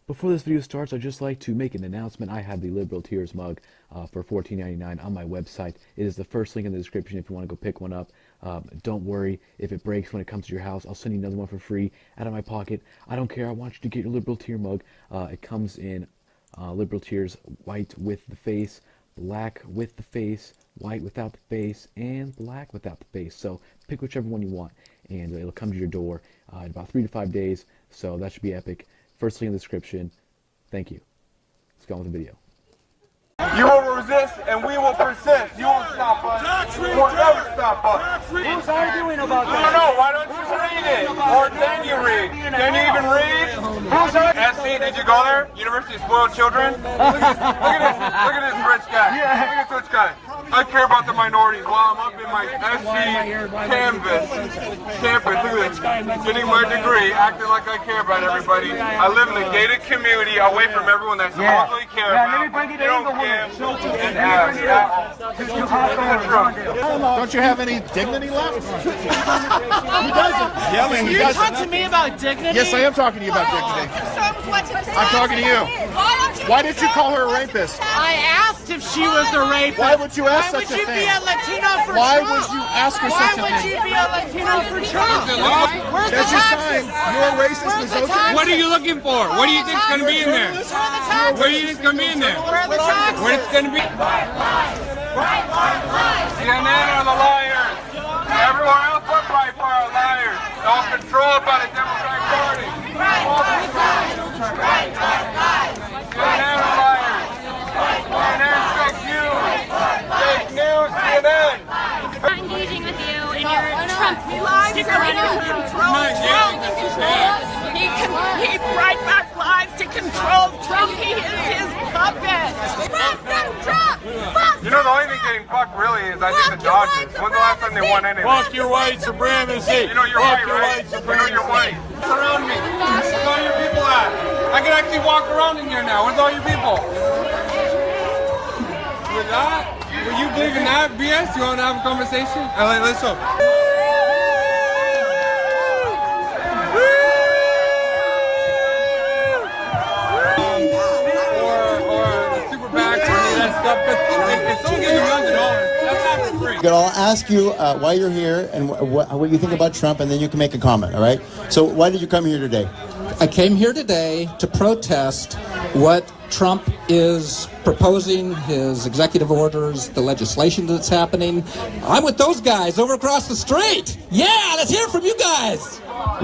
Before this video starts, I'd just like to make an announcement. I have the Liberal Tears mug for $14.99 on my website. It is the first link in the description if you want to go pick one up. Don't worry if it breaks when it comes to your house. I'll send you another one for free out of my pocket. I don't care. I want you to get your Liberal Tear mug. It comes in Liberal Tears white with the face, black with the face, white without the face, and black without the face. So pick whichever one you want, and it'll come to your door in about 3 to 5 days. So that should be epic. First link in the description. Thank you. Let's go on with the video. You will resist and we will persist. You won't stop us. You won't ever stop us. Who's arguing about that? I don't know. Why don't you read it? Or can you read? Can you even read? Who's arguing? SC, did you go there? University of Spoiled Children? Look at this rich guy. Look at this rich guy. I care about the minorities while I'm up in my SC campus. Look at this. Getting my degree, acting like I care about everybody. I live in a gated community away from everyone that supposedly care about. You don't give an ass. Don't you have any dignity left? He doesn't. Yelling. You talk to me about dignity? Yes, I am talking to you about dignity. I'm talking to you. Why did you call her a rapist? I asked if she was a rapist. Why would you ask such a thing? Why would you be a Latino for Trump? Why would you ask her such a thing? Why would you be a Latino for Trump? Where's the That's your taxes? sign. You're a racist misogynist. What are you looking for? What do you think's going to be in there? What do you think's going to be in there? Where are the taxes? What it's going to be? CNN are the liars. Everyone else but Breitbart are liars. All controlled by the Democratic Party. CNN are liars. CNN fake news. Fake news, CNN. Not engaging with you in your Trump sticker He Breitbart lies to control Trump. He is his puppet. Trump! You know, the only thing getting fucked really is, I think, the Dodgers. When's the last time they won anything? Fuck your white supremacy. You know you're white, right? You know you're white. Surround me. Where's all your people at? I can actually walk around in here now. Where's all your people? With that? Will you believe in that BS? You want to have a conversation? Let's go. I'll ask you why you're here and what you think about Trump, and then you can make a comment, all right? So why did you come here today? I came here today to protest what Trump is proposing, his executive orders, the legislation that's happening. I'm with those guys over across the street. Yeah, let's hear from you guys.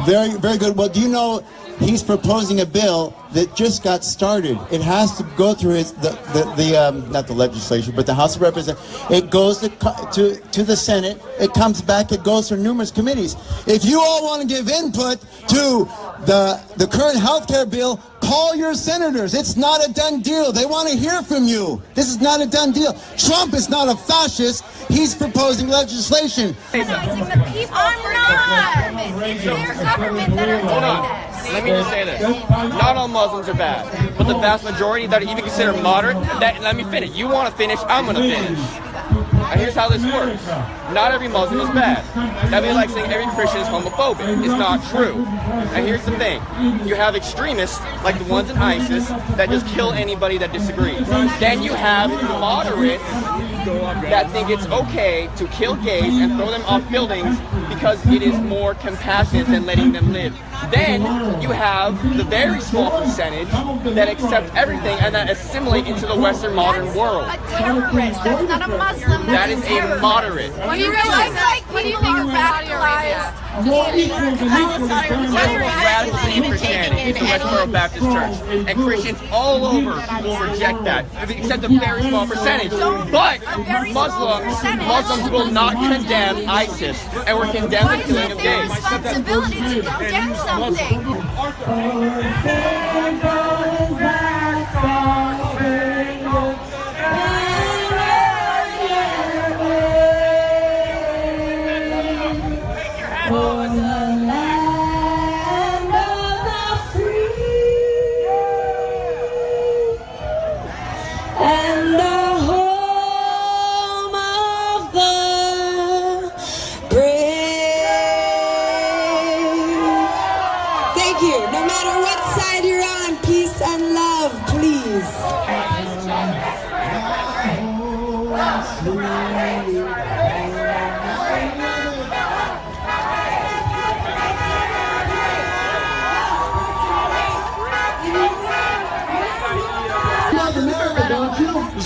Very, very good. Well, do you know he's proposing a bill that just got started? It has to go through not the legislation, but the House of Representatives. It goes to the Senate. It comes back. It goes through numerous committees. If you all want to give input to the current health care bill, call your senators. It's not a done deal. They want to hear from you. This is not a done deal. Trump is not a fascist. He's proposing legislation. the people. I'm not. It's their government that are doing this. Let me just say this. Not all Muslims are bad, but the vast majority that are even considered moderate, let me finish. You want to finish, I'm going to finish. And here's how this works. Not every Muslim is bad. That'd be like saying every Christian is homophobic. It's not true. And here's the thing. You have extremists, like the ones in ISIS, that just kill anybody that disagrees. Then you have moderates that think it's okay to kill gays and throw them off buildings because it is more compassionate than letting them live. Then you have the very small percentage that accept everything and that assimilate into the Western modern world. A terrorist. That's not a Muslim. That is a moderate. What do you realize? Like people are radicalized. Radically in Christianity is the Westboro Baptist Church, and Christians all over will reject that, except a very small percentage. But Muslims will not condemn ISIS, and we're condemning the killing of gays. Responsibility to condemn something. And the home of the brave. Thank you. No matter what side you're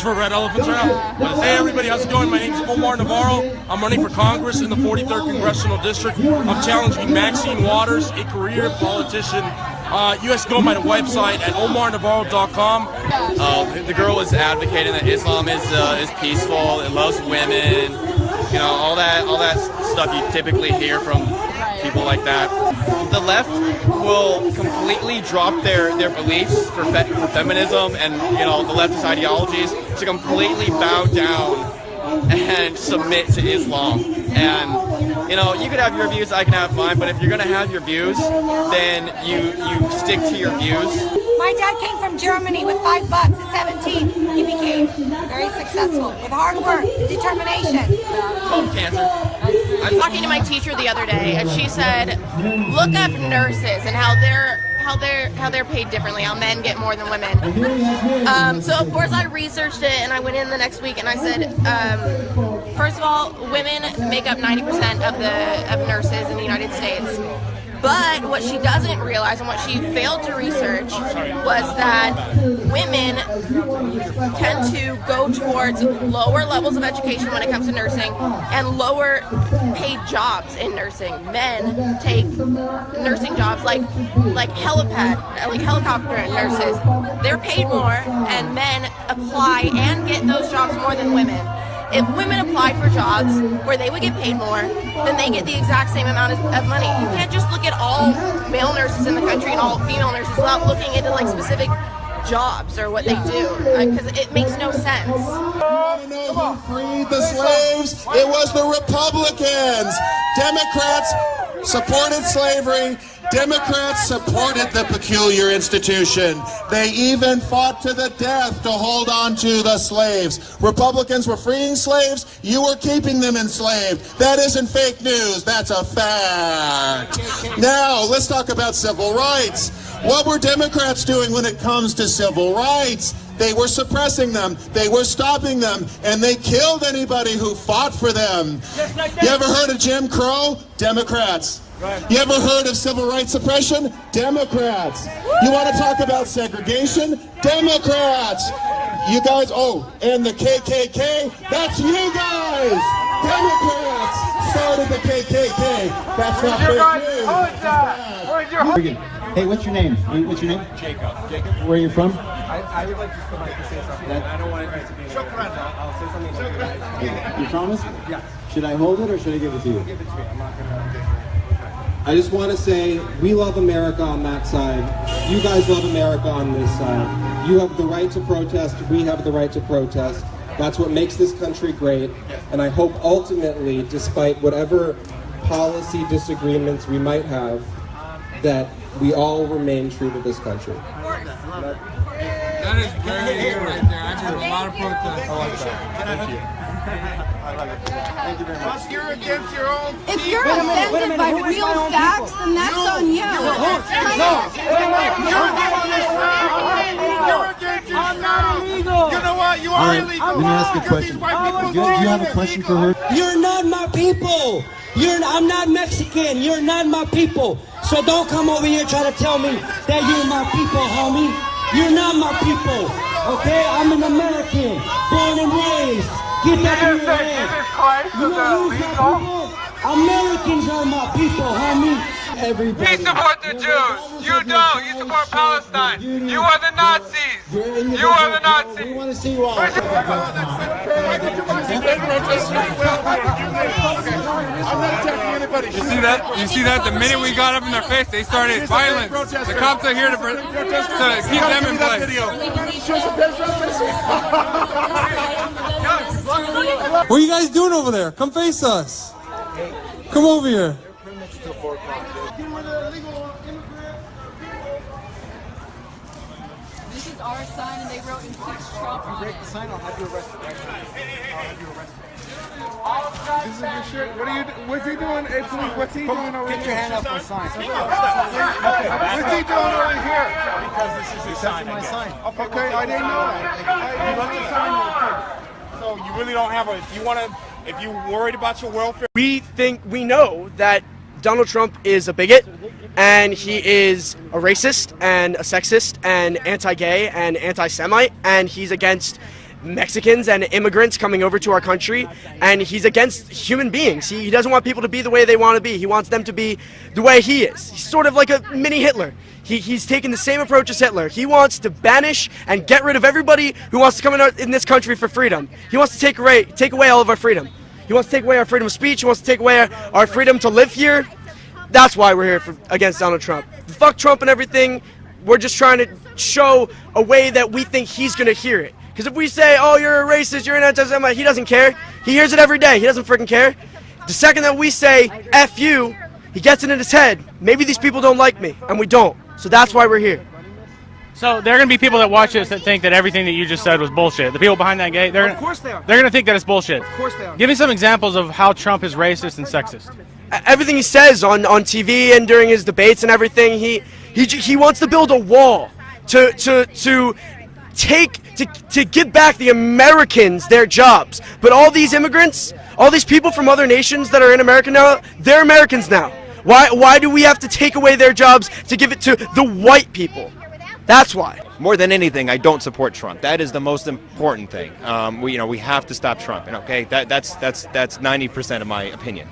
for red elephants right now. Hey everybody, how's it going? My name's Omar Navarro. I'm running for Congress in the 43rd Congressional District. I'm challenging Maxine Waters, a career politician. You guys can go on my website at omarnavarro.com. The girl is advocating that Islam is peaceful, it loves women, you know, all that stuff you typically hear from people like that. The left will completely drop their beliefs for feminism and, you know, the leftist ideologies to completely bow down and submit to Islam. And, you know, you could have your views, I can have mine, but if you're going to have your views, then you stick to your views. My dad came from Germany with $5 at 17. He became very successful with hard work, determination. Cancer. I was talking to my teacher the other day, and she said, look up nurses and how they're paid differently, how men get more than women. So of course I researched it, and I went in the next week and I said, first of all, women make up 90% of nurses in the United States. But what she doesn't realize and what she failed to research was that women tend to go towards lower levels of education when it comes to nursing and lower paid jobs in nursing. Men take nursing jobs like helicopter nurses. They're paid more, and men apply and get those jobs more than women. If women applied for jobs where they would get paid more, then they get the exact same amount of money. You can't just look at all male nurses in the country and all female nurses without looking into like specific jobs or what they do, because it makes no sense. Who freed the slaves? It was the Republicans. Democrats supported slavery. Democrats supported the peculiar institution. They even fought to the death to hold on to the slaves. Republicans were freeing slaves. You were keeping them enslaved. That isn't fake news. That's a fact. Now, let's talk about civil rights. What were Democrats doing when it comes to civil rights? They were suppressing them, they were stopping them, and they killed anybody who fought for them. You ever heard of Jim Crow? Democrats. You ever heard of civil rights suppression? Democrats. You want to talk about segregation? Democrats. You guys, and the KKK? That's you guys! Democrats started the KKK. That's not fake news. Hey, what's your name? Jacob. Where are you from? I would like to say something. I don't want it to be. I'll say something to you guys. You promise? Yes. Should I hold it or should I give it to you? Give it to me. I'm not gonna. I just want to say we love America on that side. You guys love America on this side. You have the right to protest. We have the right to protest. That's what makes this country great. And I hope ultimately, despite whatever policy disagreements we might have, that we all remain true to this country. That is very good right there. I've heard a lot of protests. I like that. Thank you. Thank you very much. You're against your own. If you're offended by real facts, then that's on you. You're against your I'm not illegal. You know what? You are illegal. Let me ask you a question. Do you have a question for her? You're not my people. I'm not Mexican. You're not my people. So don't come over here trying to tell me that you're my people, homie. You're not my people. Okay? I'm an American, born and raised. Get that in your head. You know who's my people? Americans are my people, homie. Everybody. We support the Jews. You don't. You support Palestine. You are the Nazis. You are the Nazis. We want to see you all. I'm not attacking anybody. You see that? You see that? The minute we got up in their face, they started violence. The cops are here to keep them in place. What are you guys doing over there? Come face us. Come over here. This is our sign, and they wrote "Impeach Trump" on it. Break the sign. I'll have you arrested. This is your shirt. What are you? What's he doing? Hey, please, what's he doing over here? Get your hand up for a sign. What's he doing over here? Because this is his sign. My sign. Okay, I didn't know that. You left the sign there. So you really don't have if you're worried about your welfare. We know that Donald Trump is a bigot, and he is a racist and a sexist and anti-gay and anti-Semite, and he's against Mexicans and immigrants coming over to our country, and he's against human beings. He doesn't want people to be the way they want to be. He wants them to be the way he is. He's sort of like a mini Hitler. He's taken the same approach as Hitler. He wants to banish and get rid of everybody who wants to come in this country for freedom. He wants to take away all of our freedom. He wants to take away our freedom of speech. He wants to take away our freedom to live here. That's why we're here against Donald Trump. Fuck Trump and everything. We're just trying to show a way that we think he's going to hear it. Because if we say, oh, you're a racist, you're an anti-Semite, he doesn't care. He hears it every day. He doesn't freaking care. The second that we say, F you, he gets it in his head. Maybe these people don't like me, and we don't. So that's why we're here. So there are going to be people that watch this that think that everything that you just said was bullshit. The people behind that gate, Of course they are. They're going to think that it's bullshit. Of course they are. Give me some examples of how Trump is racist and sexist. Everything he says on TV and during his debates and everything, he wants to build a wall to give back the Americans their jobs. But all these immigrants, all these people from other nations that are in America now, they're Americans now. Why do we have to take away their jobs to give it to the white people? That's why. More than anything, I don't support Trump. That is the most important thing. We have to stop Trump. And okay, that's 90% of my opinion.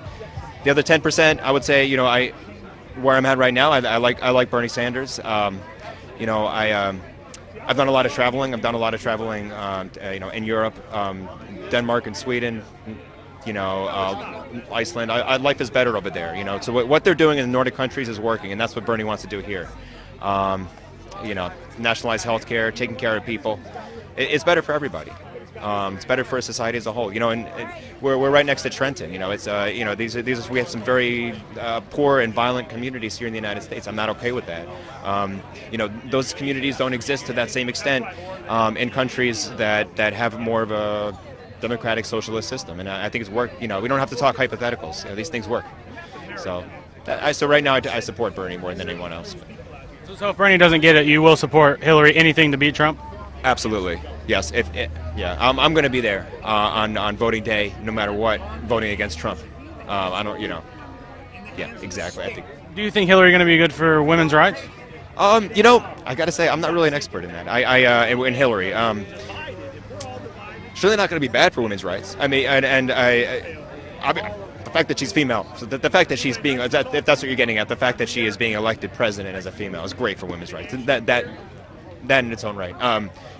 The other 10%, I would say, where I'm at right now, I like Bernie Sanders. I've done a lot of traveling. I've done a lot of traveling, in Europe, Denmark and Sweden. Iceland. Life is better over there. So what they're doing in the Nordic countries is working, and that's what Bernie wants to do here. Nationalize health care, taking care of people. It's better for everybody. It's better for society as a whole. And we're right next to Trenton. We have some very poor and violent communities here in the United States. I'm not okay with that. Those communities don't exist to that same extent in countries that have more of a democratic socialist system, and I think it's worked. We don't have to talk hypotheticals. These things work. So right now I support Bernie more than anyone else. So if Bernie doesn't get it, you will support Hillary, anything to beat Trump? Absolutely, yes. I'm going to be there on voting day, no matter what, voting against Trump. Yeah, exactly. I think. Do you think Hillary going to be good for women's rights? I got to say, I'm not really an expert in that. In Hillary. Surely not going to be bad for women's rights. I mean, the fact that she's female, so the fact that she's being, if that's what you're getting at, the fact that she is being elected president as a female is great for women's rights. That in its own right.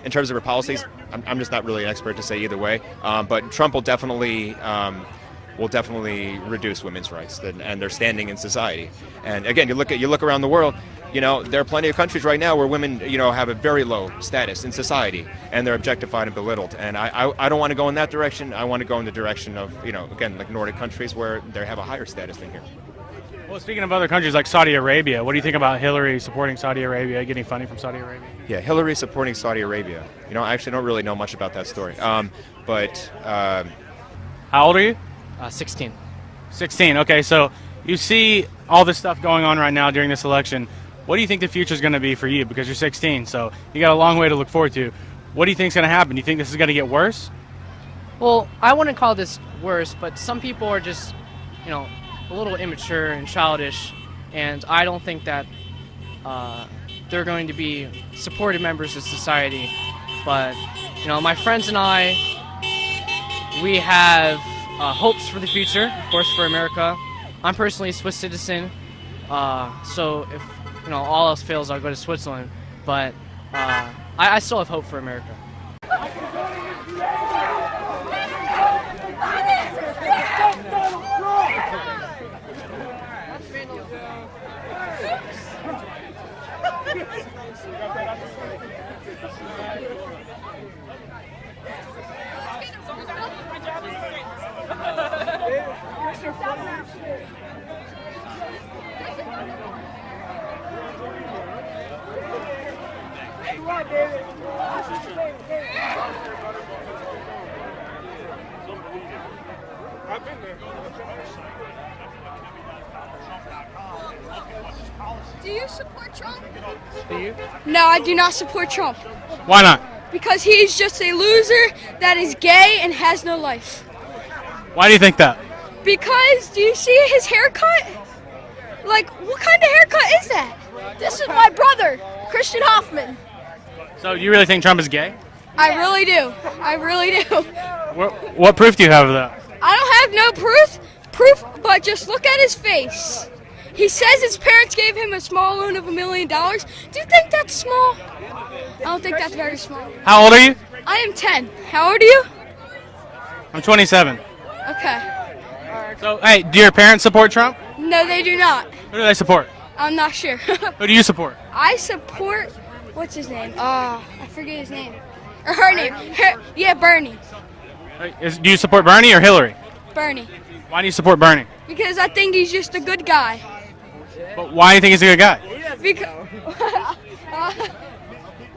In terms of her policies, I'm just not really an expert to say either way. But Trump will definitely reduce women's rights and their standing in society. And again, you look around the world. There are plenty of countries right now where women, have a very low status in society, and they're objectified and belittled. And I don't want to go in that direction. I want to go in the direction of, again, like Nordic countries where they have a higher status than here. Well, speaking of other countries like Saudi Arabia, what do you think about Hillary supporting Saudi Arabia, getting funding from Saudi Arabia? Yeah, Hillary supporting Saudi Arabia. I actually don't really know much about that story. How old are you? 16. 16. Okay, so you see all this stuff going on right now during this election. What do you think the future is going to be for you? Because you're 16, so you got a long way to look forward to. What do you think is going to happen? Do you think this is going to get worse? Well, I wouldn't call this worse, but some people are just, a little immature and childish, and I don't think that they're going to be supportive members of society. But, my friends and I, we have hopes for the future, of course, for America. I'm personally a Swiss citizen, so if all else fails, I'll go to Switzerland. But I still have hope for America. Do you support Trump? Do you? No, I do not support Trump. Why not? Because he's just a loser that is gay and has no life. Why do you think that? Because, do you see his haircut? Like, what kind of haircut is that? This is my brother, Christian Hoffman. So you really think Trump is gay? I really do. I really do. What proof do you have of that? I don't have no proof, but just look at his face. He says his parents gave him a small loan of $1 million. Do you think that's small? I don't think that's very small. How old are you? I am 10. How old are you? I'm 27. Okay. So, hey, do your parents support Trump? No, they do not. Who do they support? I'm not sure. Who do you support? I support, what's his name? I forget his name. Or her name. Yeah, Bernie. Do you support Bernie or Hillary? Bernie. Why do you support Bernie? Because I think he's just a good guy. But why do you think he's a good guy?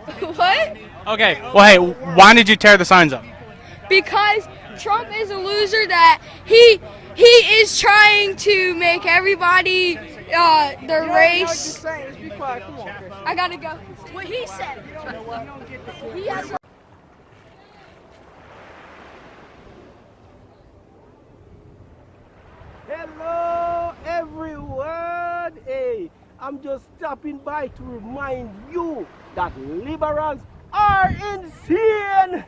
Because what? Okay, well, hey, why did you tear the signs up? Because Trump is a loser that he is trying to make everybody their race. I gotta go. What he said. He has Hello everyone! Hey, I'm just stopping by to remind you that liberals are insane!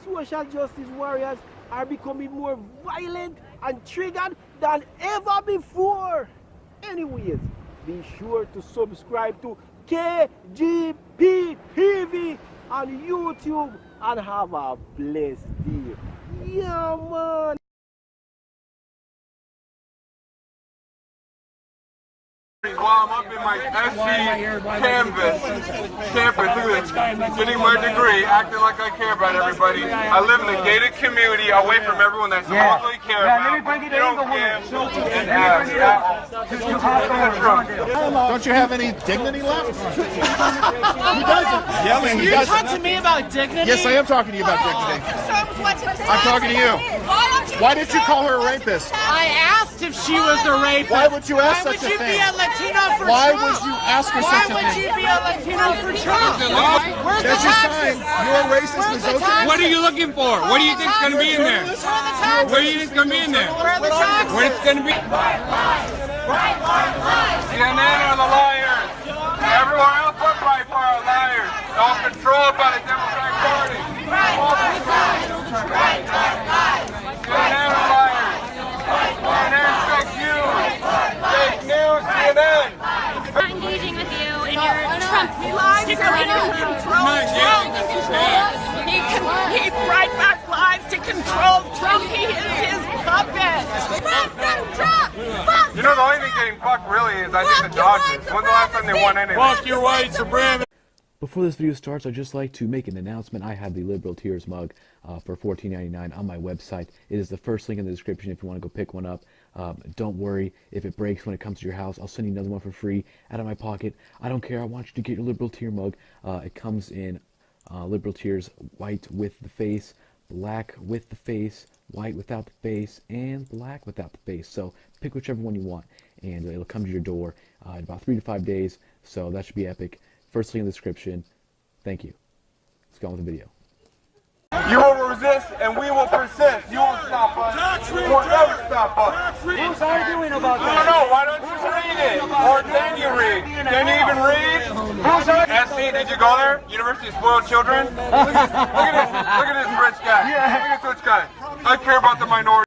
Social justice warriors are becoming more violent and triggered than ever before. Anyways, be sure to subscribe to KGP TV on YouTube and have a blessed day. Yeah, man! While I'm up in my SC campus, look at this, getting my degree, acting like I care about everybody. I live in a gated community away from everyone that supposedly care about. You don't care. Don't you have any dignity left? Who doesn't? Yelling. You're talking to me about dignity? Yes, I am talking to you about dignity. I'm talking to you. Why did you call her a rapist? I asked if she was a rapist. Why would you ask such a thing? Why would you be a Latino for Why Trump? would you ask her such a thing? Why would you be a Latino for Trump? Where's the That's your taxes? sign. You're a racist misogynist. What are you looking for? What do you think's going to be in there? What do you think's going to be in there? Where are the taxes? What it's going to be? CNN are the liars. Everyone else but Breitbart are liars. All controlled by the Democratic Party. CNN are liars. CNN fake news. Fake news, CNN. Not engaging with you in your Trump sticker letter. He Breitbart lies to control Trump. He is his puppet. Fuck Trump! You know, the only thing getting fucked really is, I think, the Dodgers. When's the last time they won anything? Fuck your white supremacy. Before this video starts, I'd just like to make an announcement. I have the Liberal Tears mug for $14.99 on my website. It is the first link in the description if you want to go pick one up. Don't worry if it breaks when it comes to your house. I'll send you another one for free out of my pocket. I don't care. I want you to get your Liberal Tear mug. It comes in Liberal Tears white with the face, black with the face, white without the face, and black without the face. So pick whichever one you want, and it'll come to your door in about 3 to 5 days. So that should be epic. First link in the description. Thank you. Let's go on with the video. You will resist and we will persist. You won't stop us. You won't ever stop us. Who's arguing about I don't know. Why don't you read it? Or can you read? Can you even read? Who's SC, did you go there? University of Spoiled Children? Look at this rich guy. Look at this rich guy. I care about the minority.